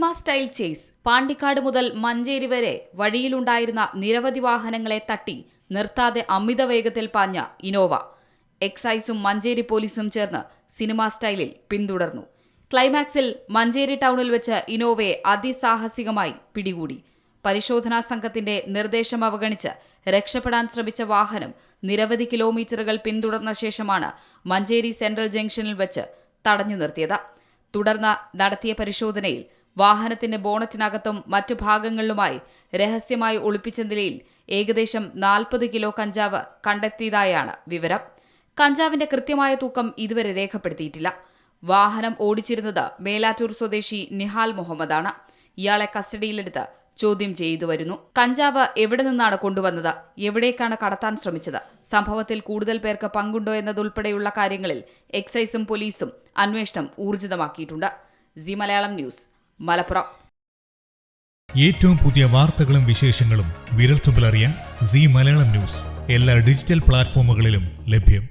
Cinema style chase. Pandikkad മുതൽ മഞ്ചേരി വരെ വഴിയിലുണ്ടായിരുന്ന നിരവധി വാഹനങ്ങളെ തട്ടി നിർത്താതെ അമിത വേഗത്തിൽ പാഞ്ഞ ഇനോവ. എക്സൈസും മഞ്ചേരി പോലീസും ചേർന്ന് സിനിമ സ്റ്റൈലിൽ പിന്തുടർന്നു. ക്ലൈമാക്സിൽ മഞ്ചേരി ടൗണിൽ വെച്ച് ഇനോവയെ അതിസാഹസികമായി പിടികൂടി. പരിശോധനാ സംഘത്തിന്റെ നിർദ്ദേശം അവഗണിച്ച് രക്ഷപ്പെടാൻ ശ്രമിച്ച വാഹനം നിരവധി കിലോമീറ്ററുകൾ പിന്തുടർന്ന ശേഷമാണ് മഞ്ചേരി സെൻട്രൽ ജംഗ്ഷനിൽ വെച്ച് തടഞ്ഞു നിർത്തിയത്. തുടർന്ന് നടത്തിയ പരിശോധനയിൽ വാഹനത്തിന്റെ ബോണറ്റിനകത്തും മറ്റു ഭാഗങ്ങളിലുമായി രഹസ്യമായി ഒളിപ്പിച്ച നിലയിൽ ഏകദേശം 40 കിലോ കഞ്ചാവ് കണ്ടെത്തിയതായാണ് വിവരം. കഞ്ചാവിന്റെ കൃത്യമായ തൂക്കം ഇതുവരെ രേഖപ്പെടുത്തിയിട്ടില്ല. വാഹനം ഓടിച്ചിരുന്നത് മേലാറ്റൂർ സ്വദേശി നിഹാൽ മുഹമ്മദാണ്. ഇയാളെ കസ്റ്റഡിയിലെടുത്ത് ചോദ്യം ചെയ്തു വരുന്നു. കഞ്ചാവ് എവിടെ നിന്നാണ് കൊണ്ടുവന്നത്, എവിടേക്കാണ് കടത്താൻ ശ്രമിച്ചത്, സംഭവത്തിൽ കൂടുതൽ പേർക്ക് പങ്കുണ്ടോ എന്നതുൾപ്പെടെയുള്ള കാര്യങ്ങളിൽ എക്സൈസും പോലീസും അന്വേഷണം ഊർജിതമാക്കിയിട്ടുണ്ട്. C Malayalam news, Malappuram. ഏറ്റവും പുതിയ വാർത്തകളും വിശേഷങ്ങളും വിരൽത്തുമ്പിലറിയാൻ സി മലയാളം ന്യൂസ് എല്ലാ ഡിജിറ്റൽ പ്ലാറ്റ്ഫോമുകളിലും ലഭ്യം.